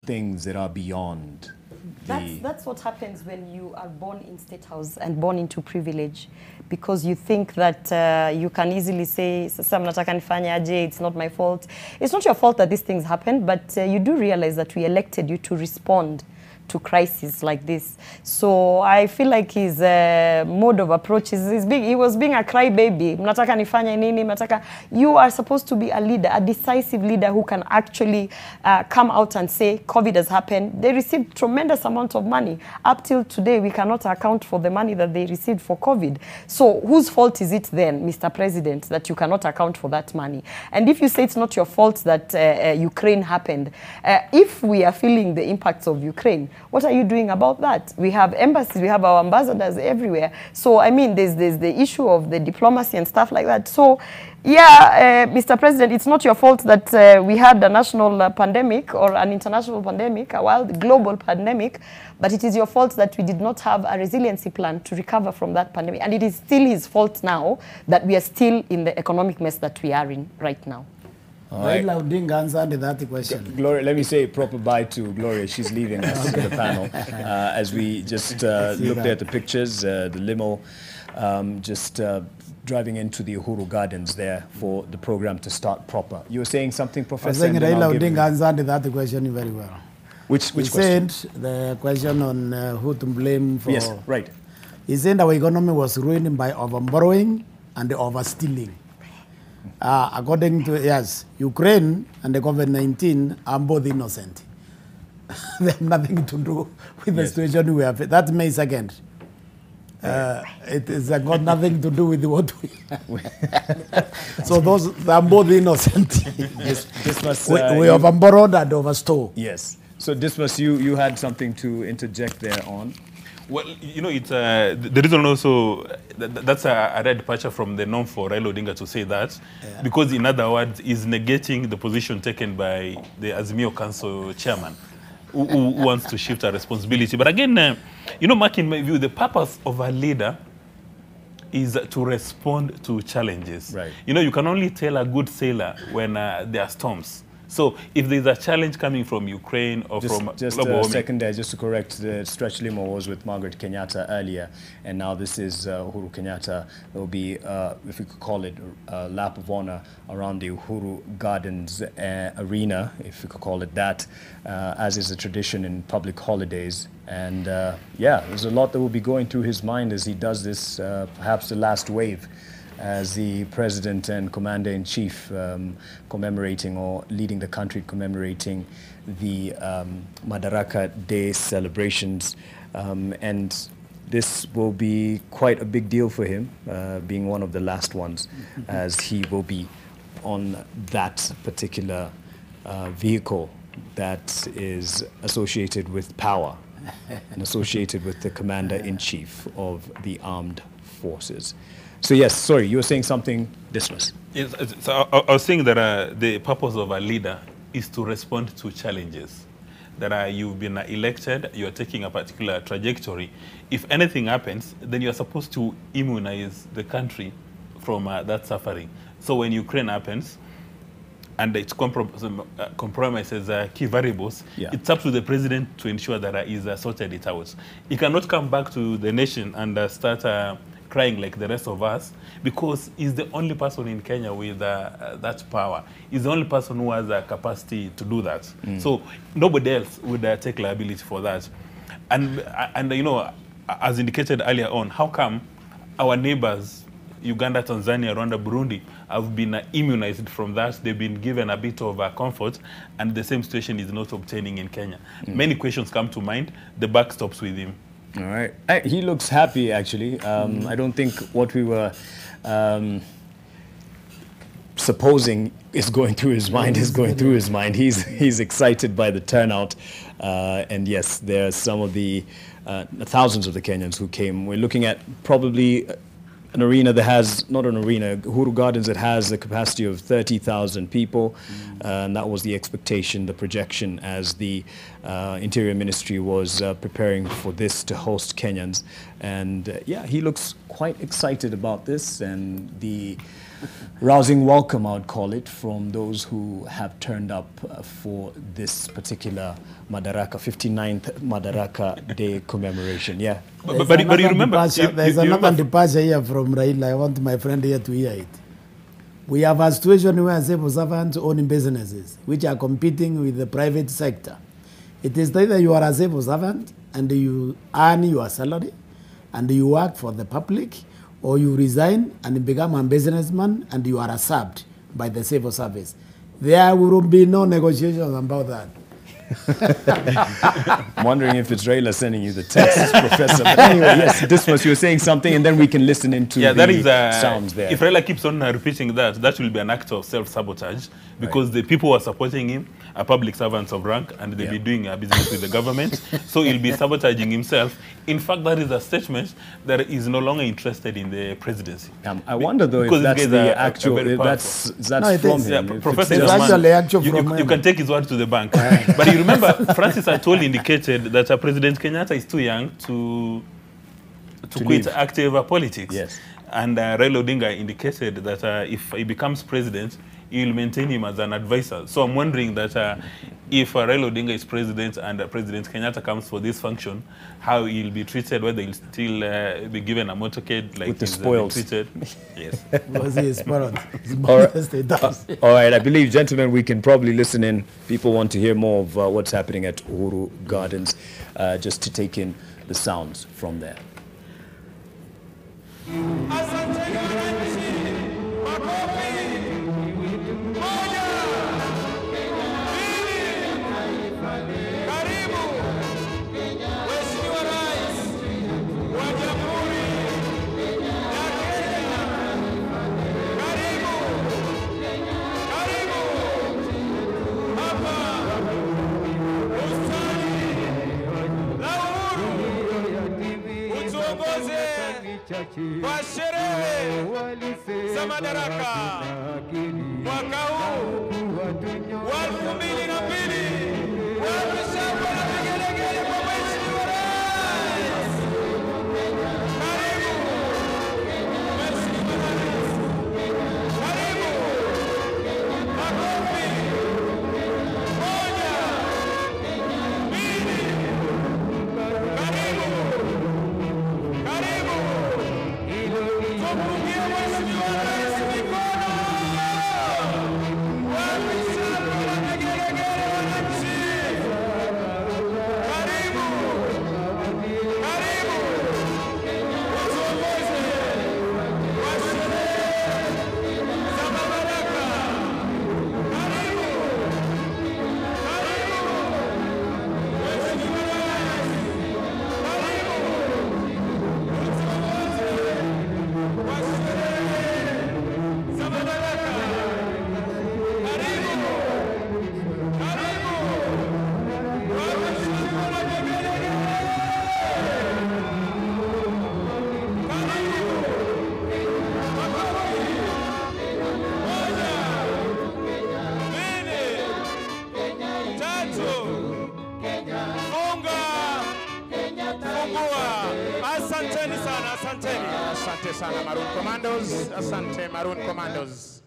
things that are beyond That's what happens when you are born in State House and born into privilege, because you think that you can easily say, "Sasa mnataka nifanye aje, it's not my fault." It's not your fault that these things happen, but you do realize that we elected you to respond to crises like this. So I feel like his mode of approach he was being a crybaby. Mnataka nifanye nini? Mnataka, you are supposed to be a leader, a decisive leader who can actually come out and say, COVID has happened. They received tremendous amount of money. Up till today, we cannot account for the money that they received for COVID. So whose fault is it then, Mr. President, that you cannot account for that money? And if you say it's not your fault that Ukraine happened, if we are feeling the impacts of Ukraine, what are you doing about that? We have embassies, we have our ambassadors everywhere. So, I mean, there's the issue of the diplomacy and stuff like that. So, yeah, Mr. President, it's not your fault that we had a national pandemic or an international pandemic, a world global pandemic, but it is your fault that we did not have a resiliency plan to recover from that pandemic. And it is still his fault now that we are still in the economic mess that we are in right now. Right. Answered that question. Gloria, let me say a proper bye to Gloria. She's leaving us in the panel. As we just looked at the pictures, the limo just driving into the Uhuru Gardens there for the program to start proper. You were saying something, Professor? I think Raila Odinga answered that question very well. Which he question? Said the question on who to blame for. Yes, right. He said our economy was ruined by over-borrowing and overstealing. According to, yes, Ukraine and the COVID-19 are both innocent. They have nothing to do with the situation we have. That's May 2nd. It has got nothing to do with what we So those are both innocent. This must, we have borrowed and overstole. Yes. So Dismas, you had something to interject there on. Well, you know, it's the reason also that's a red departure from the norm for Raila Odinga to say that, because in other words, is negating the position taken by the Azimio Council chairman, who wants to shift a responsibility. But again, you know, Mark, in my view, the purpose of a leader is to respond to challenges. Right. You know, you can only tell a good sailor when there are storms. So if there's a challenge coming from Ukraine or from global warming. Second there, just to correct, the stretch limo was with Margaret Kenyatta earlier, and now this is Uhuru Kenyatta. There will be, if we could call it, a lap of honor around the Uhuru Gardens arena, if we could call it that, as is a tradition in public holidays. And yeah, there's a lot that will be going through his mind as he does this, perhaps the last wave, as the President and Commander-in-Chief commemorating or leading the country commemorating the Madaraka Day celebrations. And this will be quite a big deal for him, being one of the last ones, as he will be on that particular vehicle that is associated with power and associated with the Commander-in-Chief of the Armed Forces. So yes, sorry, you were saying something, Dismas. Yes, so I was saying that the purpose of a leader is to respond to challenges. That you've been elected, you're taking a particular trajectory. If anything happens, then you're supposed to immunize the country from that suffering. So when Ukraine happens, and it compromises key variables, it's up to the president to ensure that he's sorted it out. He cannot come back to the nation and start crying like the rest of us, because he's the only person in Kenya with that power. He's the only person who has the capacity to do that. So nobody else would take liability for that. And you know, as indicated earlier on, how come our neighbors, Uganda, Tanzania, Rwanda, Burundi, have been immunized from that? They've been given a bit of comfort, and the same situation is not obtaining in Kenya. Many questions come to mind. The buck stops with him. All right. He looks happy, actually. I don't think what we were supposing is going through his mind is going through his mind. He's excited by the turnout. And yes, there are some of the thousands of the Kenyans who came. We're looking at probably an arena that has, not an arena, Uhuru Gardens that has a capacity of 30,000 people. And that was the expectation, the projection, as the Interior Ministry was preparing for this to host Kenyans. And yeah, he looks quite excited about this, and the rousing welcome, I would call it, from those who have turned up for this particular Madaraka, 59th Madaraka Day commemoration. Yeah. But you remember... There's another departure here from Raila. I want my friend here to hear it. We have a situation where civil servants own businesses which are competing with the private sector. It is either you are a civil servant and you earn your salary and you work for the public, or you resign and become a businessman and you are served by the civil service. There will be no negotiations about that. I'm wondering if it's Raila sending you the text, Professor. But anyway, yes, Dismas, you were saying something, and then we can listen into the sounds there. If Raila keeps on repeating that, that will be an act of self-sabotage, because the people who are supporting him are public servants of rank, and they'll be doing a business with the government. So he'll be sabotaging himself. In fact, that is a statement that he's no longer interested in the presidency. I wonder, though, if that's the actual... That's from him. Yeah, Professor you can take his word to the bank. But you remember, Francis Atwoli indicated that President Kenyatta is too young to quit active politics. Yes. And Raila Odinga indicated that if he becomes president, he will maintain him as an advisor. So I'm wondering that if Raila Odinga is president and President Kenyatta comes for this function, how he'll be treated, whether he'll still be given a motorcade like he's spoils. treated. Yes. Was he spoiled? All right, I believe, gentlemen, we can probably listen in. People want to hear more of what's happening at Uhuru Gardens, just to take in the sounds from there. Kwa sherehe za Madaraka mwaka huu wa 2002, wameshakuwa na vigelegele kwa Mheshimiwa Rais. Karibu Mheshimiwa Rais, karibu. Makofi. 1, 2, karibu. Asanteni sana, asanteni. Asante sana Maroon Commandos, asante Maroon Commandos.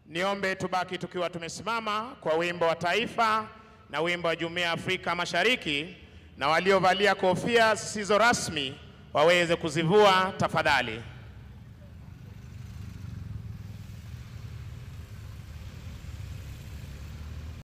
Niombe tubaki tukiwa tumesimama kwa wimbo wa taifa na wimbo wa Jumuiya ya Afrika Mashariki, na waliovalia kofia zisizo rasmi waweze kuzivua tafadhali.